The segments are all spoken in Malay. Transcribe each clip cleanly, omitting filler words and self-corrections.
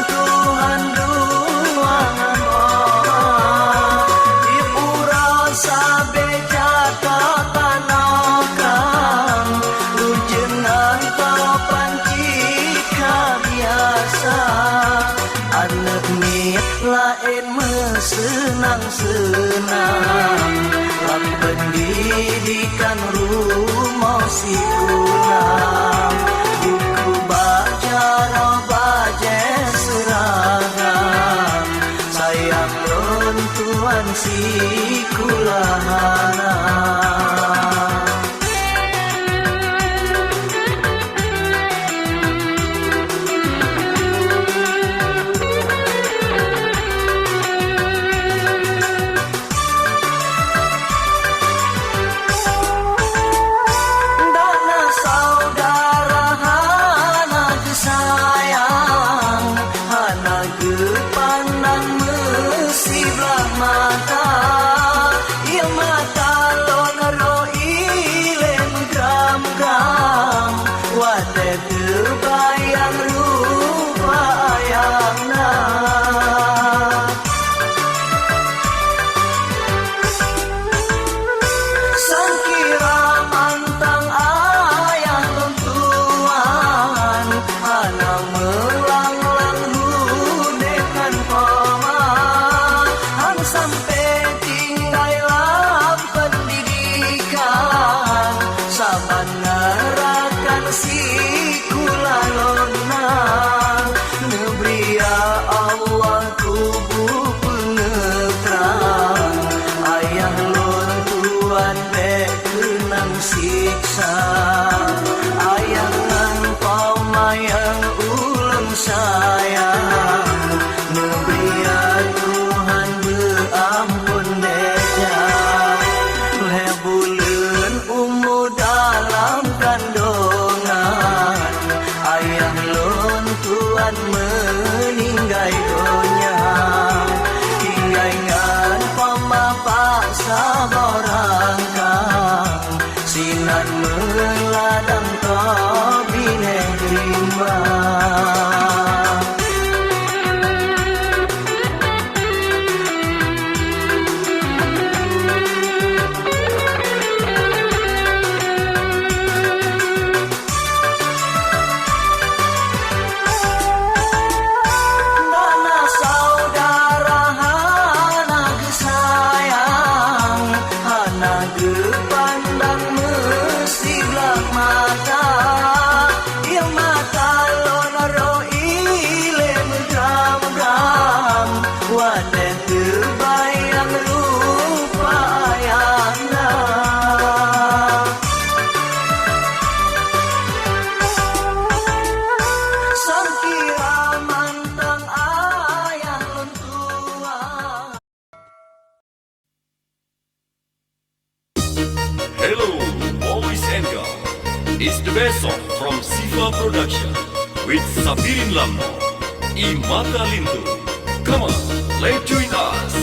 Tuhan ruangan senang-senang lang pendidikan rumah si kulang buku baca baca seragam sayang lon tuan si kulahana. Hello, boys and girls. It's the best song from Siva Production with Sabirin Lamno, Imata Lintu. Come on, let's join us.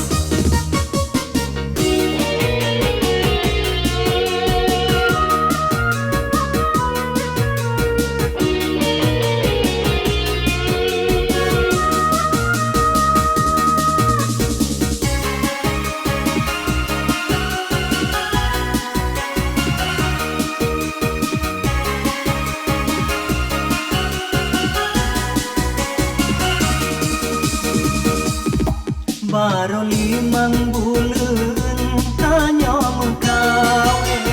Baru 5 bulan tanya mengkawin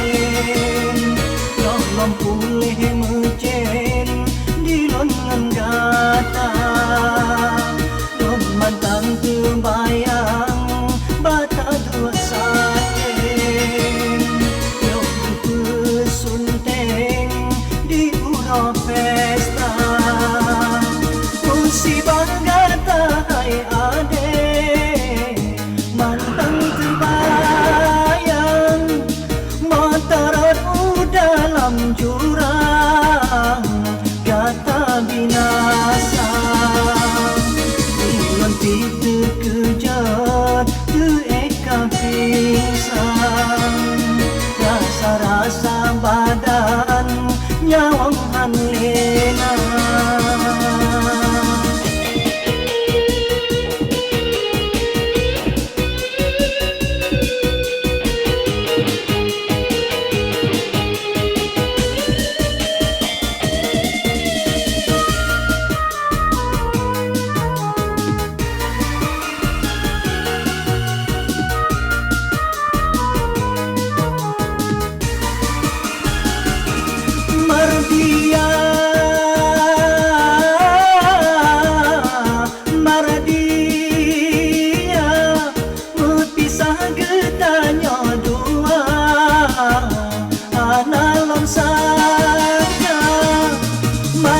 Lom pulih mencen di longan gata Lom mantang terbayang bata dua saten Lom pesunteng di ura pesta Musibah gata hai ade jurang kata binasa Ilon titu kejat tu eka pingsan Rasa-rasa badan nyawang hanlena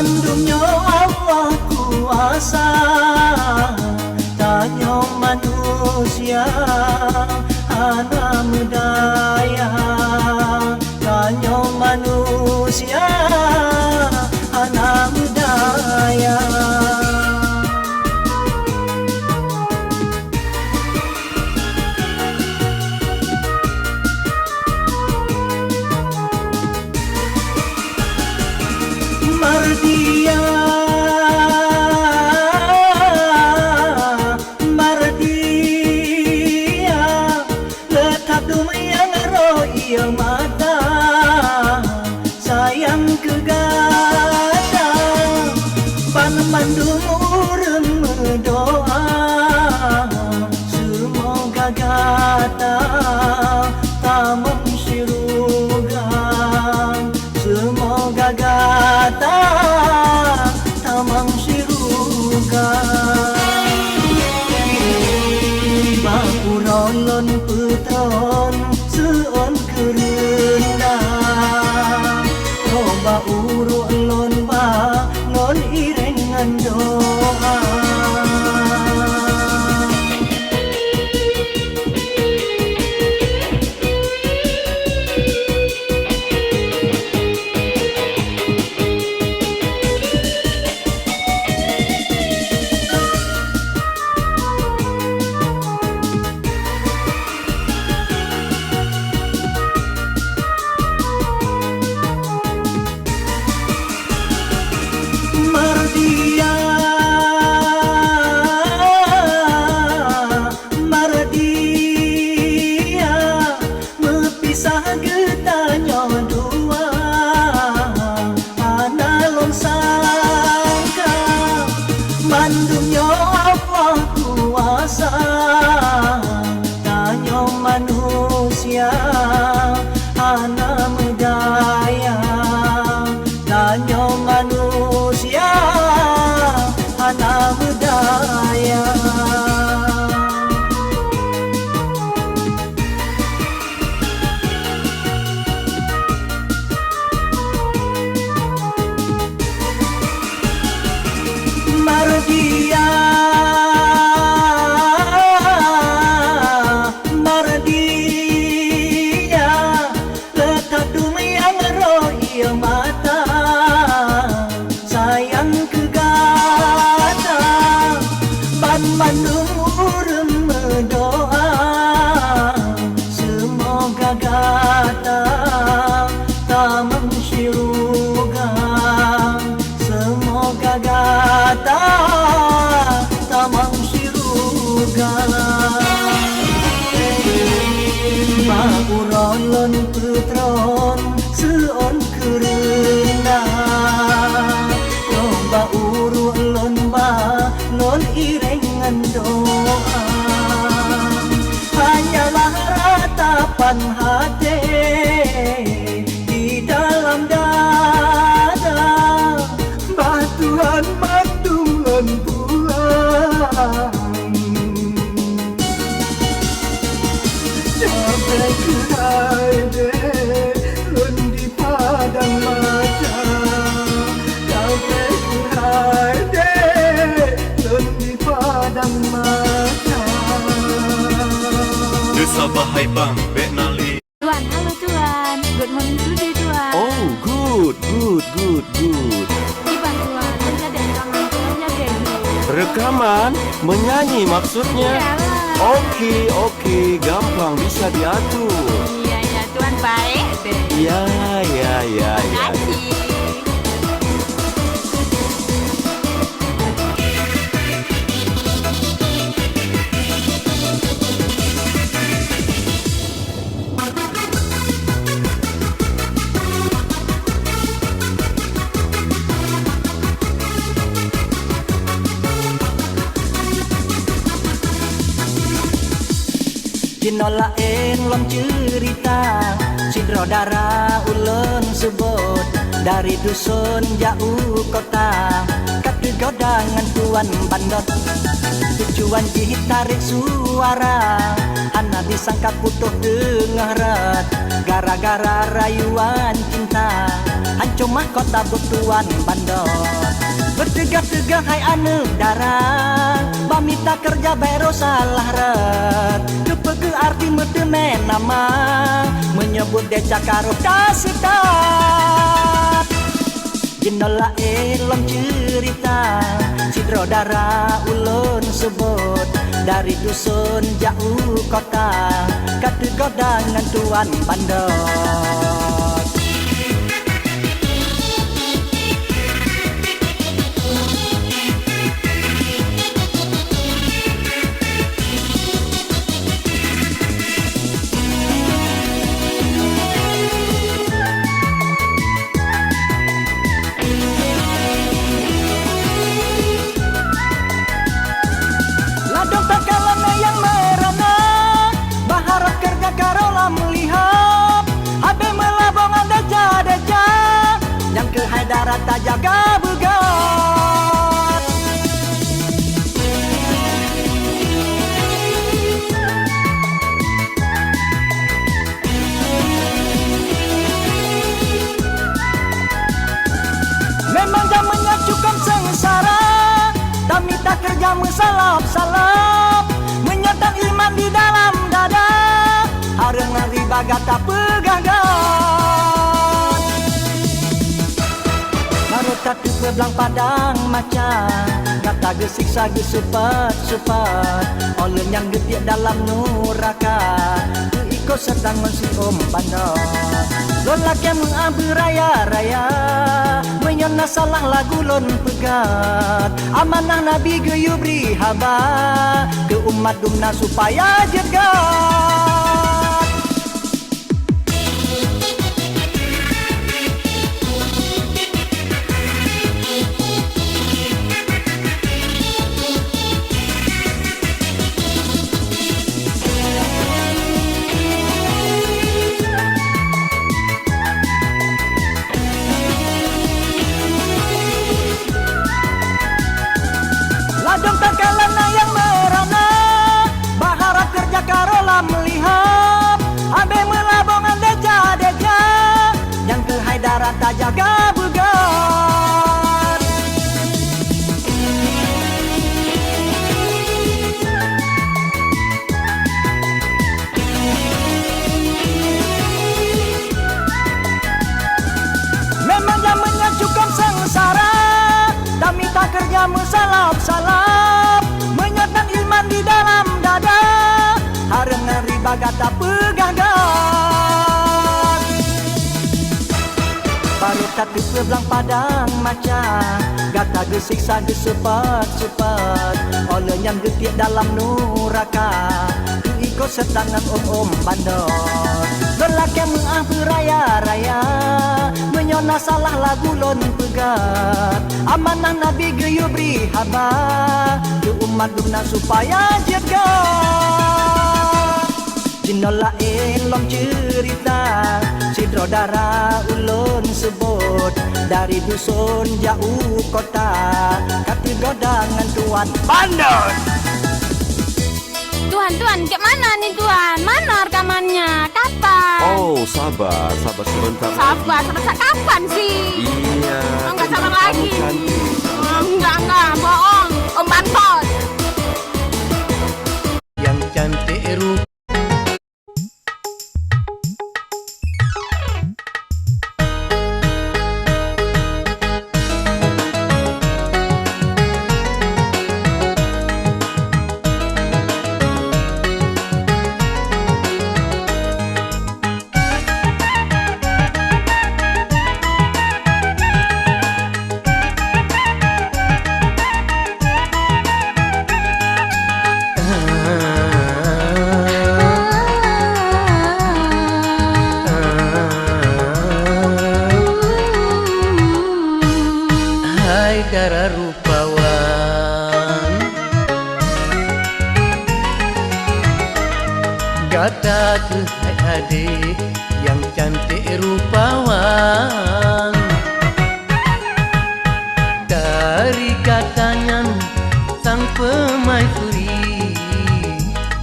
Mandumnya Allah kuasa, tanya manusia ana medaya, tanya manusia ana medaya. Mardia, Mardia, letak dumayang roya mata, sayang kegada, pan mandung urem doa, semoga gata tamang siruga, semoga gata tamang siruga. Bakurolon putron seon kerendang, coba urulon ba non irengan doa. Mardia, Mardia, mepisah getanya dua, analon sangka, mandumnya Allah kuasa, tanya manusia ana medaya, tanya manusia ana medaya. Mardia, Mardia, letak dumayang roya mata, sayang kegata, ban mandung urem doa, semoga gata tamang siruga, semoga gata tamang siruga. Bakurolon putron seon kerendang, coba urulon ba non irengan doa. Hanyalah ratapan hati di dalam dada, batuan mandungan pulang, sampai ke haide lun di padang maca, sampai ke haide lun di padang maca. Desa Bahai Bang, Benali. Tuan, halo Tuan. Good morning today Tuan. Oh, good. Iban Tuan, menjadi rekaman filmnya Benny. Rekaman menyanyi maksudnya. Iyalah. Oke, gampang bisa diatur. Iya, Tuan baik deh. Ya. Kasih. Jinolain lom cerita, sidro darah ulun sebut, dari dusun jauh kota, kaki godangan tuan bandot. Tujuan jihit tarik suara, anak disangka putuh dengarat, gara-gara rayuan cinta, hancur mahkota butuan bandar. Bertegak-tegak hai anu darah, bamita kerja bero salah ret. Kepege arti metemen nama, menyebut deca karo kasedat. Jenola elom cerita, sidro darah ulun sebut. Dari dusun jauh kota, katego dengan tuan bandar. Ladong takalana yang merana, baharap kerja karola melihat. Habe melabong deja-deja, yang ke Haidarat tak jaga begat. Memang zamannya cukup sengsara, kami tak kerja mesalap-salap, menyatan iman di dalam dada, harengan riba gata pegagan. Baru tak belang padang macan, gata gesiksa gesupet-supet, oleh yang getik dalam nuraka, ikut sedang mensi bandar. Lon laki mengambil raya-raya, menyona salah lagu lon pegat. Amanah Nabi geyu beri haba, ke umat dumna supaya jegat. Ladong takalana yang merana, baharap kerja karola melihat. Abe melabongan deja-deja, yang ke Haidarat tak jaga begat. Memang zamannya cukup sengsara, kami tak kerja mesalap-salap, menyatan iman di dalam dada, harengan riba gata pegagan. Baru tak belang padang macan, gata gesiksa gesupet-supet, oleh yang getik dalam nuraka, ikut setangan om bandar. Lelaki mengambil raya-raya, menyona salah lagu lon pegat. Amanah Nabi geyu beri haba, ke umat dumna supaya jegat. Jinola elom cerita, sidro darah ulun sebut. Dari dusun jauh kota, katego dengan tuan bandar. Tuan, ke mana nih Tuan? Mana rekamannya? Kapan? Oh, sabar sebentar. Sabar kapan sih? Iya. Oh, enggak sabar lagi. Cantik. Enggak, bohong. Om Bantot. Yang cantik rupa darah rupawan, gata ke adik yang cantik rupawan. Dari katanya sang pemaisuri,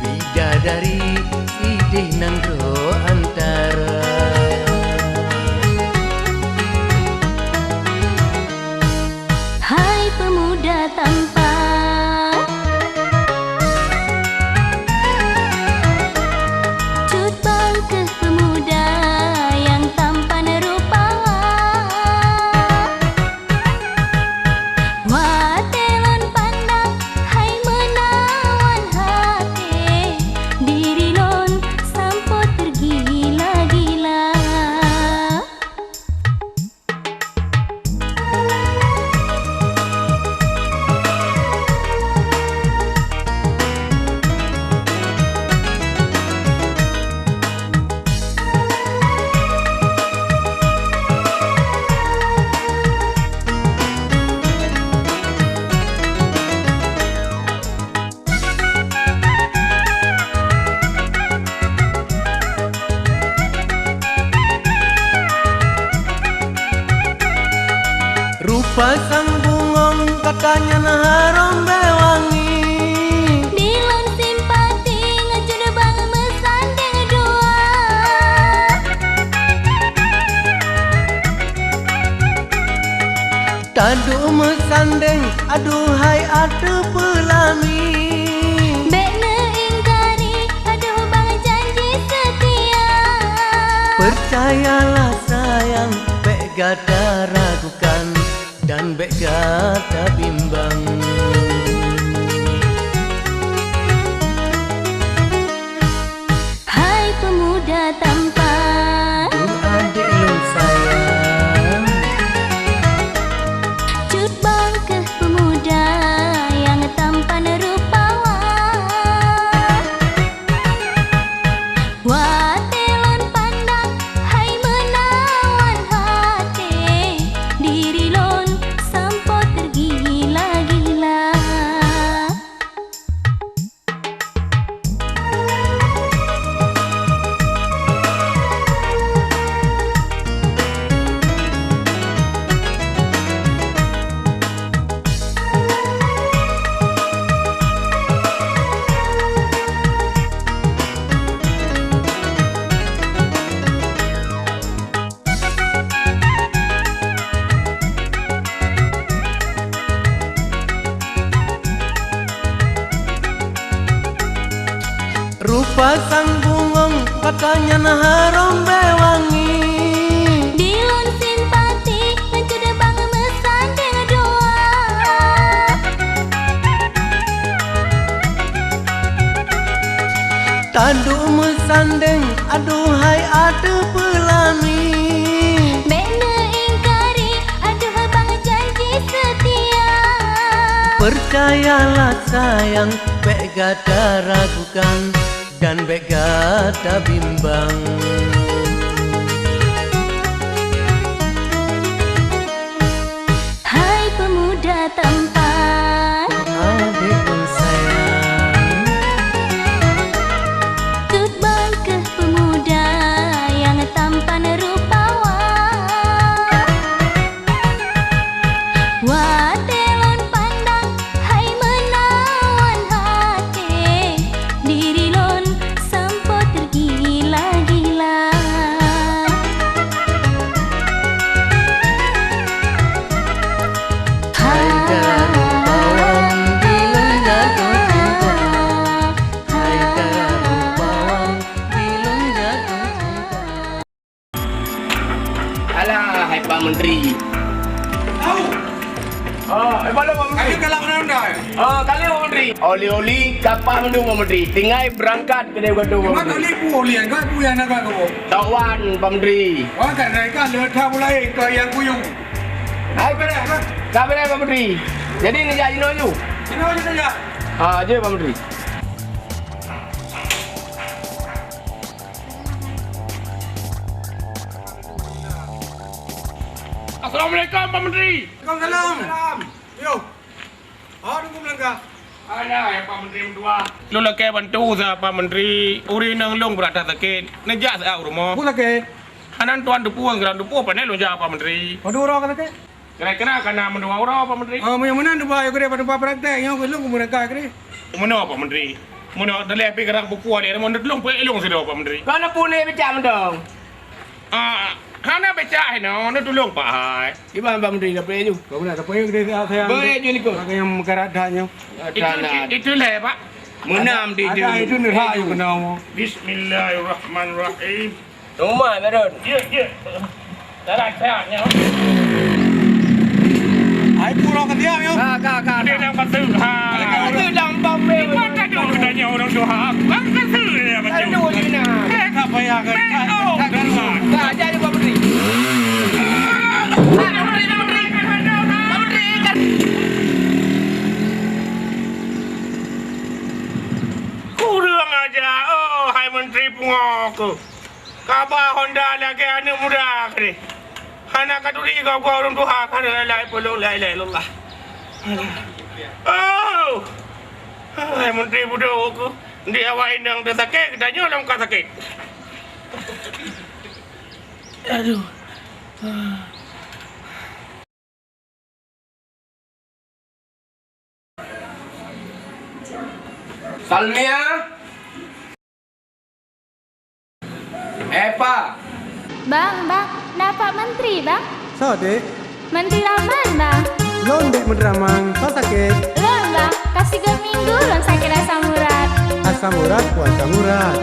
bidadari idih nangro antara. Rupa sang bungong katanya nah harum bewangi. Dilon simpati ngejud bang mesandeng dua. Tadu mesandeng aduhai adu pelami. Bene ingkari aduh bang janji setia. Percayalah sayang, bek gada ragukan dan bek gada bimbang. Hai pemuda tampan, Tu adik lung sayang, cut bang ke pemuda yang tampan rupawan. Watelon pandang, hai menawan hati, diri lon sampo tergila-gila. rupa sang bungong katanya nah harum bewangi. Dilon simpati ngejud bang mesandeng dua. Tadu mesandeng aduhai adu pelami. Bene ingkari aduh bang janji setia. Percayalah sayang, bek gada ragukan dan bek gada bimbang. Hai pemuda tampan, Adik pun sayang, tut bang ke pemuda yang tampan rupawan. Watelon pandang, hai menawan hati, diri lon sampo tergila-gila. hai garang bawang bilung jatuh cinta. Hai garang bawang bilung jatuh cinta. Alah, hai Pak Menteri. Tahu? Mana Pak Menteri? Ayo kalau anda. Kali Pak Menteri. Oli-oli kapal mendu Pak Menteri. Tinggal berangkat ke Dewa Gadu Pak Mak Menteri. kali pu lian kau pu yang nak kau. Tawan Pak Menteri. Wah kan mereka letak mulai ke yang kuyung. Hai benar. Kabar Pak Menteri. Jadi ni jadi noju. Sini aja saja. Aje Pak Menteri. Assalamualaikum Pak Menteri. Salam. Yo. Tunggu belakang. Ada ya Pak Menteri mendua. Lu lagi bantu sa Pak Menteri. Uri nang long berada sakit. Nejak sa rumah. Aku lagi. Anan tuan dupuan geran dupu apa lu jawab Pak Menteri. Aduh orang kata. Kira-kira kena mendua orang Pak Menteri. Yang mana tu bah? Yang kena pada praktek. Yang belum mereka kena. Mana Pak Menteri? Mana dah lepas kerang buku ada mana delong pe elong sudah Pak Menteri. Kau nak pulih becak mendong. Hana becak no, nak tolong Pak Hai. Di mana Pak Menteri dah boleh ju? Kau benar. Apa yang kena saya? Boleh ju ni kau. Yang mengkaradanya. Itu lah Pak. Menam di tu. Ada itu nerah yang kena. Bismillahirrahmanirrahim. Rumah Baron. Ya. Dalam sayangnya. Ai pulau kan dia yo. Kak. Dia nak batu. Itu dalam pambil. Mana ada katanya orang doa. Kan tu ya macam. Ada dua ni nak. Apa yang kena? Kak jadi Pak Menteri. Kurang aja. Oh, hai Menteri pengok. Kabar Honda lagi anak muda ke? Anak katuli kau orang doa kan la ilaha illallah. Oh. Hai Menteri budak. Dia awak indang tersakit, katanya orang kau sakit. Aduh. Salmia. Epa. Bang, dapat menteri, bang. So, dek. Menteri Rahman, bang. Lon dek menderamang. So sakit. Lon, bang. Kasih 3 minggu, lon sakit asam urat. Asam urat, puasa urat.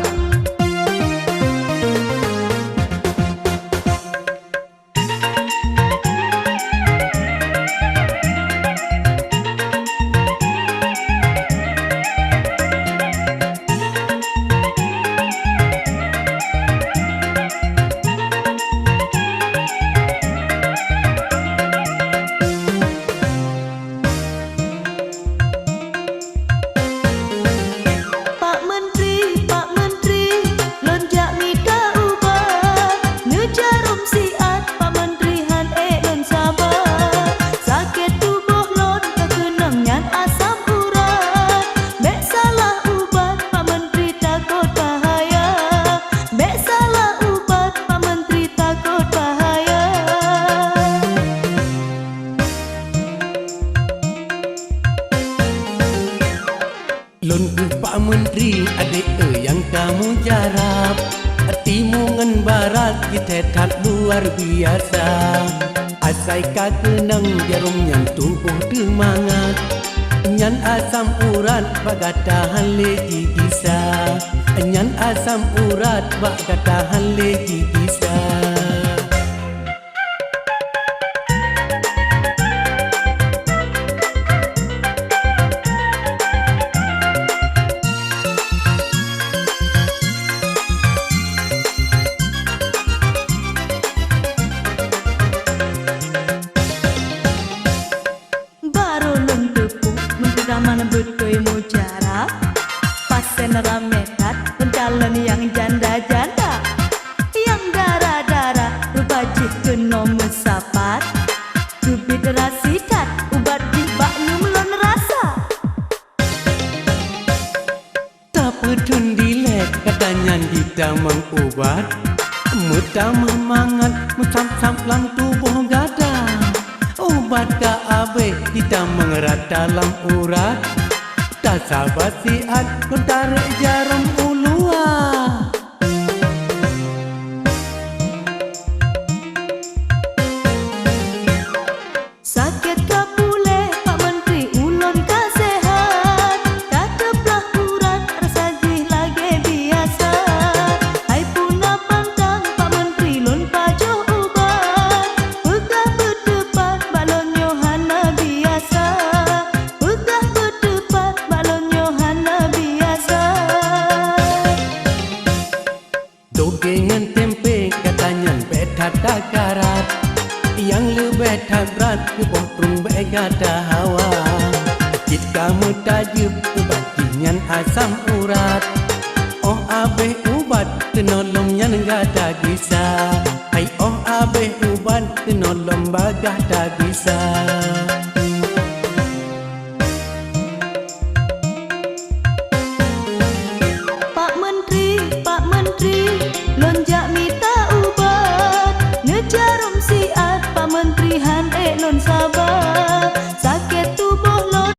Pak Menteri, lonjak minta ubat. Nu jarum siat, Pak Menteri han lon sabar. Sakit tubuh lon kekenang nyan asam urat. Bek salah ubat, Pak Menteri takut bahaya. Bek salah ubat, Pak Menteri takut bahaya. Lon ke Pak Menteri adik yang kamu jarap. Hatimu ngan barat kita tak luar biasa. Asai kakenang jarum yang tubuh temangat. Nyan asam urat bagatahan legi bisa. Nyan asam urat bagatahan legi bisa. Baru lon tepuk Menteri Rahman betul mujarab. Pasen rametat pencalon yang janda-janda. Yang darah-darah rupa jik kena mesapat. Kubit rasidat ubat jibak nyumlon rasa. Tak pedun dilek katanya kita mengubat. Muta memangat mencam-cam lam tubuh gada. Ubat ka abe kita mengerat dalam urat. Tak sabar siat kau tarik jarum ulua. Sakit kapule Pak Menteri ulon ka sehat. Kateplah urat rasa jih lagi biasa. Hai puna pantang Pak Menteri lon pajuh ubat. Pegah berdebat balon Yohana biasa. Pegah berdebat balon Yohana biasa. Dogengan tempe katanya betat karat. Yang lebih tabrat ke botrung begada hawa. Jika mutajib ubat kinyan asam urat. Oh abe ubat tenolong yang gada bisa. Hai oh abe ubat tenolong bagada bisa. Pak Menteri, lonjak minta ubat. Ngejarum siat, Pak Menteri han lon sabar. Sakit tubuh lon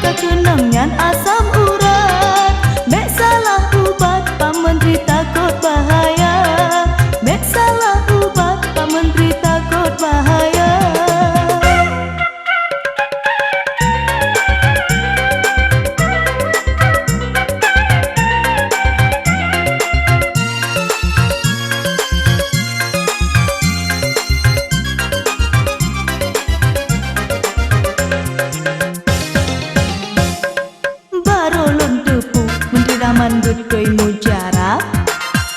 kekenang nyan asam urat. Mek salah ubat, Pak Menteri takut bahaya. Mek salah ubat, Pak Menteri takut bahaya. Baru lon tepuk Menteri Rahman betul mujarab.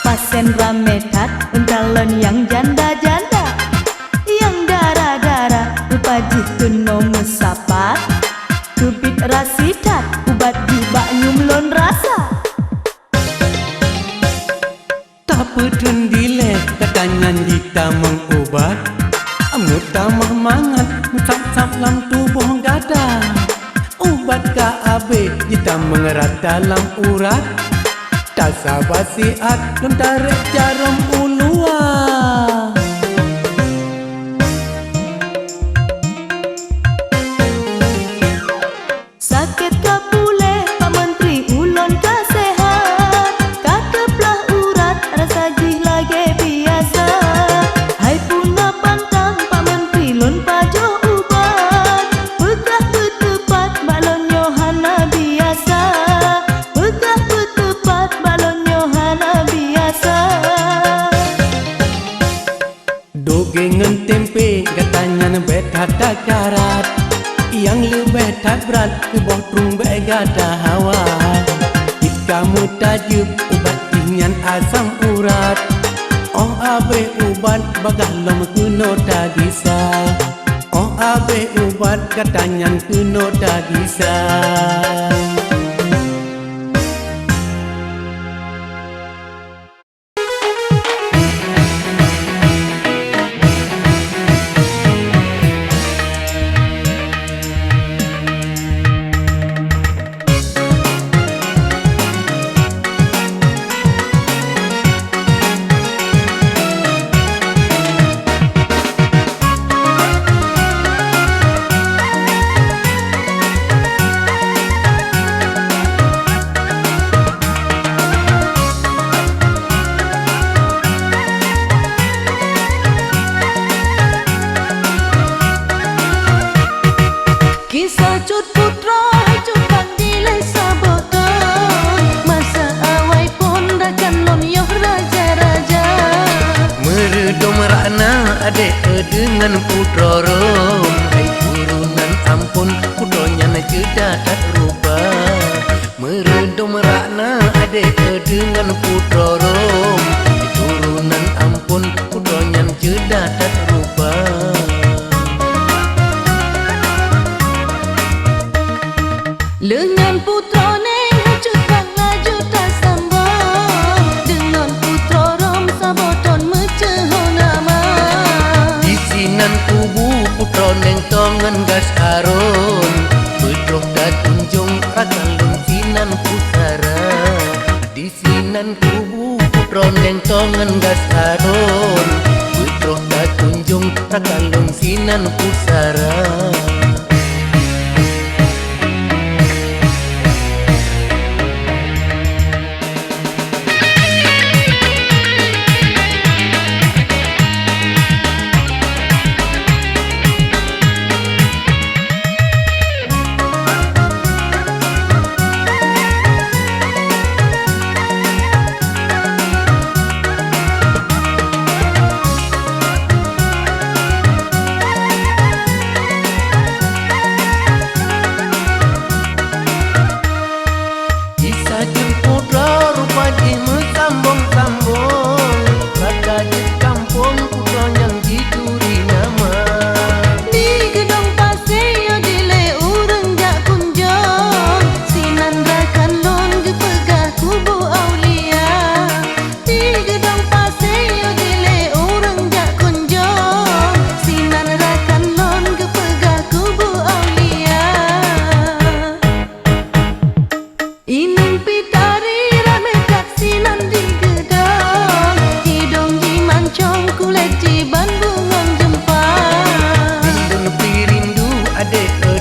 Pasen rametat pencalon yang janda-janda. Yang darah-darah rupa jih kena mesapat. Kubit rasidat ubat jibak nyumlon rasa. Tak pedun dilek katanya kita mengubat. Muta mangat mencap-cap lam tubuh gada. Ubat ka abe kita mengerat dalam urat. Tak sabar siat dan tarik jarum ulua. nun tempe katanya betah tak karat. Yang lebih tak berat keboh trung begada hawa. Kamu tajuk ubat inyan asam urat. Oh abe ubat bagalom kuno tak bisa. Oh abe ubat katanya kuno tak bisa. Kisah cut putra cut kang dilai saboton. Masa awai pun rakan lon yoh raja-raja. Meredom rana adek dengan putra rom. Hai turunan ampun putronya na jeda tak rupa. Meredom rana adek dengan putra rom. Hai turunan ampun putronya na jeda tak rupa. Lengan putra neng hacut kang laju tak sambung. Dengan putra rom saboton meceho nama. Di sinan kubu putra neng tongan gas aron. Putroh dah tunjung rakan lung sinan pusara. Di sinan kubu putra neng tongan gas aron. Putroh dah tunjung rakan lung sinan pusara.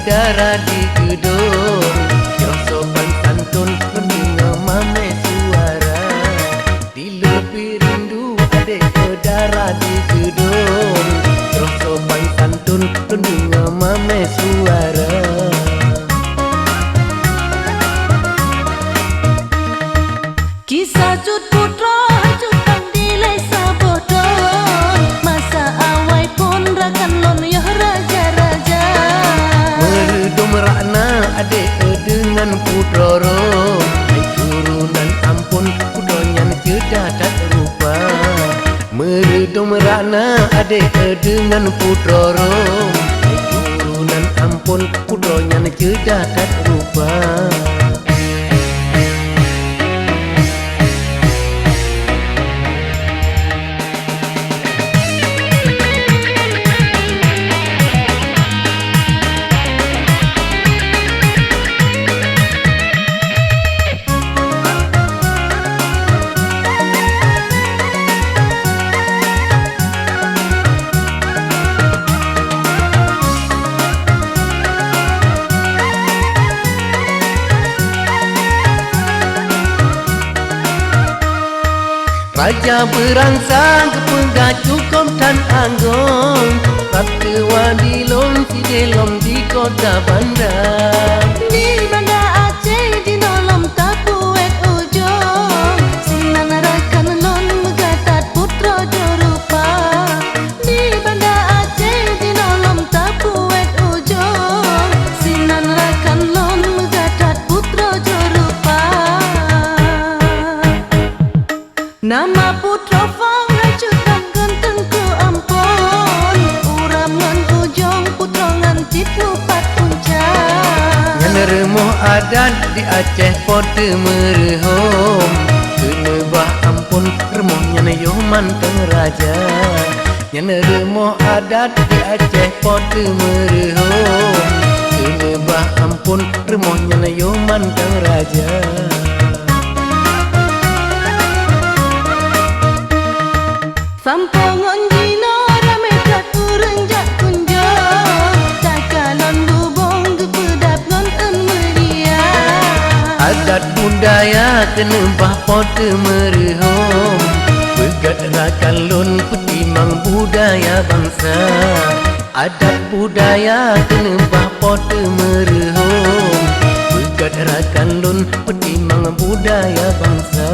Darah di gedung yang sopan santun mendengar mame suara. Di lebih rindu adek darah di gedung yang sopan santun mendengar mame suara. Kisah cut putra cut kang dilai saboton. Masa awai pun rakan lon yoh raja-raja. Meredom rakna adek dengan putra rom. Hai turunan ampun putronya jeda tak rupa. Meredom rakna adek dengan putra rom. Hai turunan ampun putronya jeda tak rupa. Raja berangsang kepegah cukup dan anggung. Sabtu wadilom si delom di kota bandar. Di bandar Aceh di nolom tapuet ujung. Sinan rakan lon megatat putra jorupa. Di bandar adat di Aceh pote merehom Kelebah ampun remohnya na yoman teng raja Nyana remoh adat di Aceh pote merehom Kelebah ampun remohnya na yoman teng raja Sampongon jino rame kat urenjak kunjo Takanon bubong kepedap nonton meria Adat budaya kenebah pote merehom Begat rakan lun petimang budaya bangsa Adat budaya kenebah pote merehom Begat rakan lun petimang budaya bangsa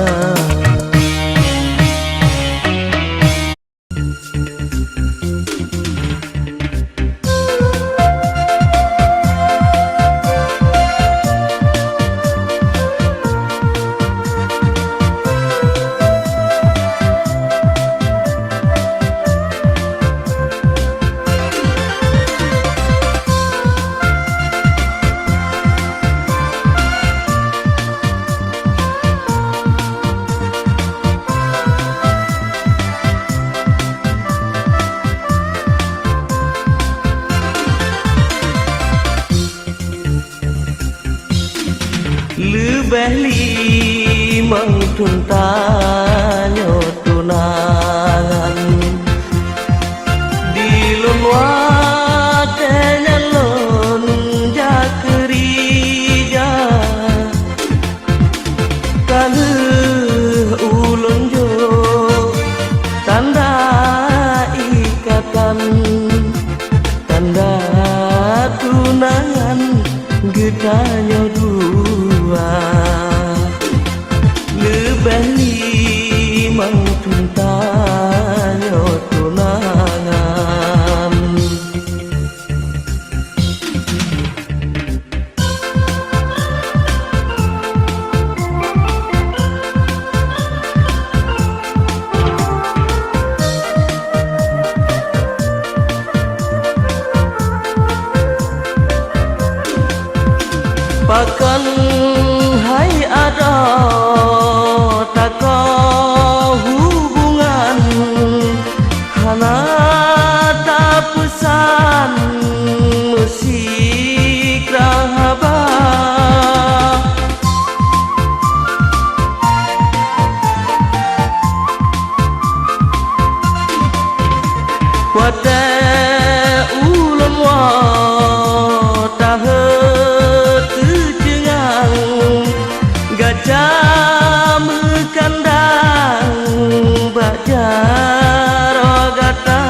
Lebih limang tuntanyo tunangan Di lun watenya lun jakerija Kaleh ulun jo tanda ikatan Tanda tunangan getanyo dua Lebih limang tuntanyo tunangan Pakan hai ada taka hubungan Hana tak pesan musik rahabah Wate ulun wa tahe Gajah mekandang baca rogata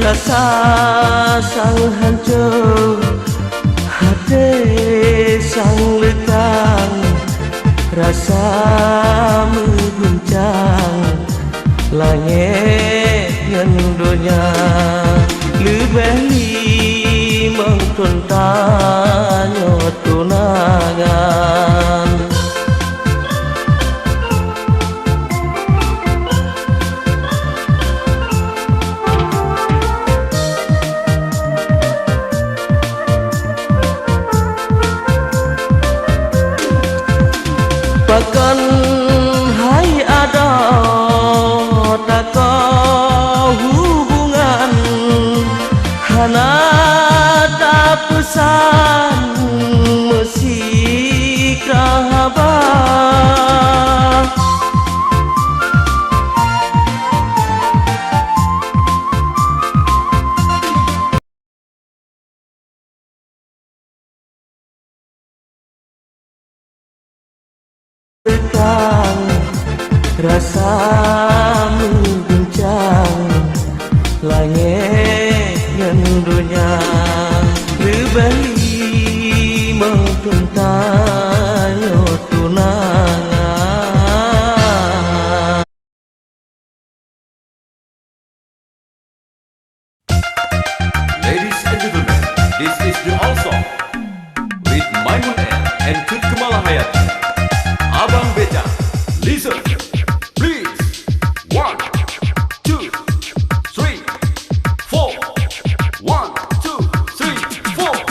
Rasa sang hancur hati sang lekang Rasa mengguncang langit yang dunia Lebih limang tuntanyo tunangan Pakan hai ada taka hubungan Hana tak pesan musik rahabah Rasa mengguncang langit yang dunia Lebih limang tuntanyo tunangan Ladies and gentlemen, this is the all song with Maimun and Tut Kemala Hayati. Abang Beca, listen, please. 1, 2, 3, 4. 1, 2, 3, 4.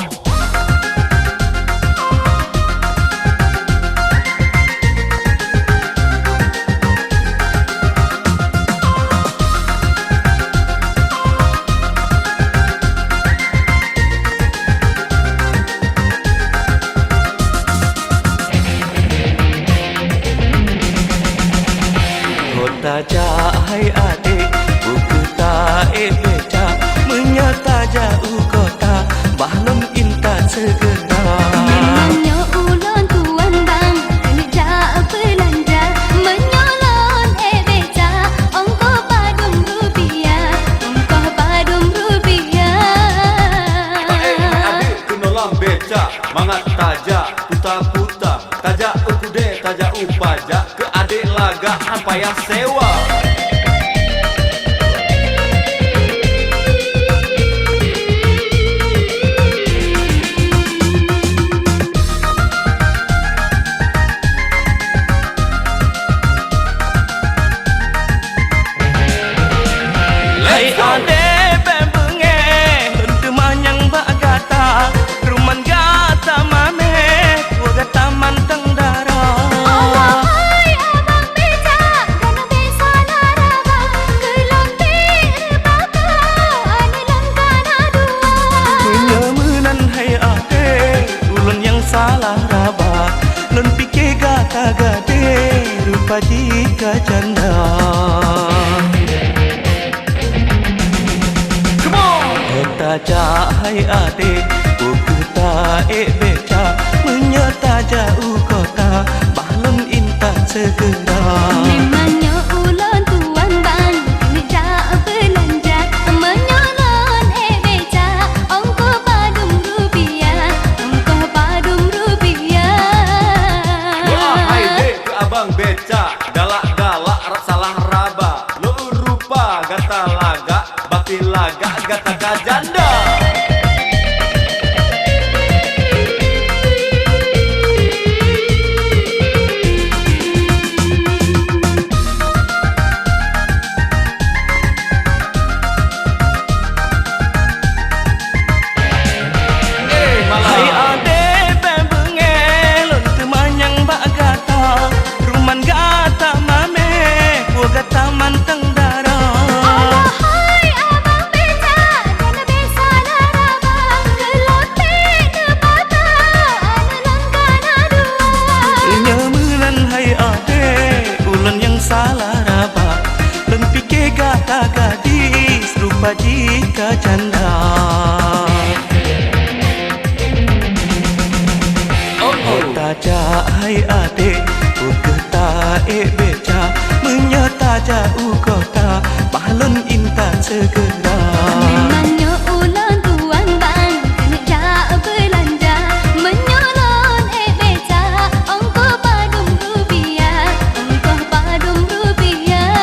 mangat tajak puta-puta, tajak ukude, tajak upajak, ke adik laga han payah sewa. Hai ade bembenge Lentu manyang bak gata Ruman gata mame Tua gata manteng darah Hai abang beca Gana besa laraba Kelontik rebaka Ane langkana dua Penyemenan hai ade Ulun yang salah raba Lun pikir gata gade Rupa jika janda Taja hai adik Ukuta beca Menyata jauh kota Bahlun intan segera Memangnya ulun tuan bang Kena jak belanja Menyolon beca Ongko padum rupiah Ongko padum rupiah Wahai dek ke abang beca, galak-galak rak salah raba. Lo rupa gata laga, bati laga gata kajanda. Hai ade bembenge Lun temanyang bak gata Ruman gata mame Tua gata manteng darah Hai abang beca Gana besa laraba Kelontik rebaka Ane langkana dua Penyemenan hai ade Ulun yang salah raba Lun pikir gata gadis Rupa jika janda Taja hai adik Uketa beca Menyata jauh kota Bahlun intan segera Memangnya ulun tuan bang Kena jak belanja Menyolon beca Ongko padum rupiah Ongko padum rupiah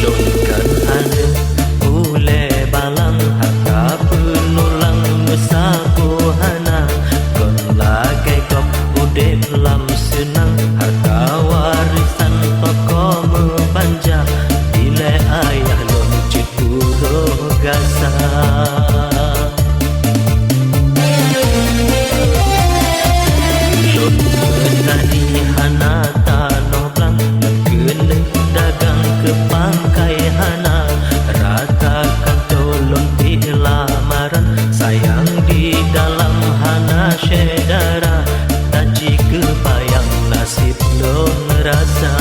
Lunkan ane ule balang harta penulang mesaku hana kon lagai kop udep lam senang harta warisan toko membanja bila ayah loncit buruh gasa lun petani hana tanah blang geleng dagang ke pangkai hana ratakan tolong di lamaran sayang di dalam hana syedara taji kebayang nasib lon rasa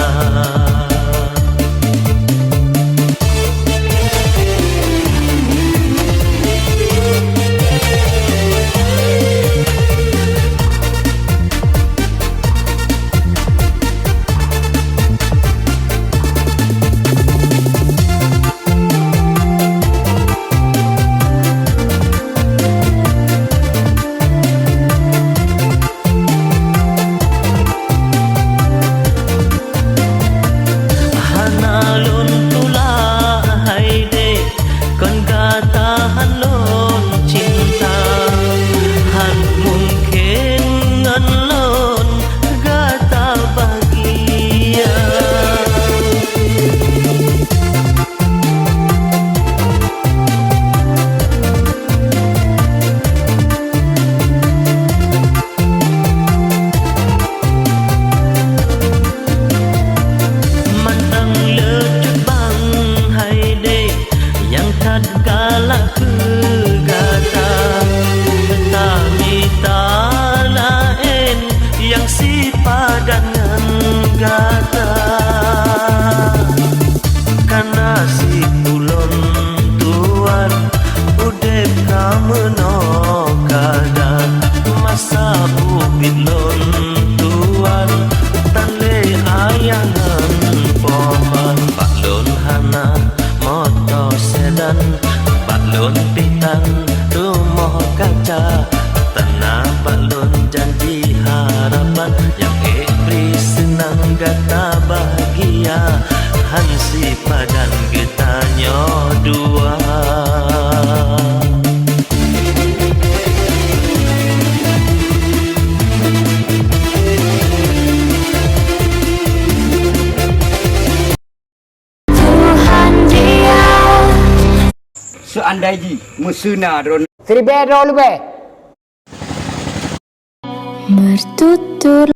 balon pitan rumah kaca tanah balon janji harapan yang beri senang gata bahagia hansi padan getanya dua Seandainya musuna ron Mertutur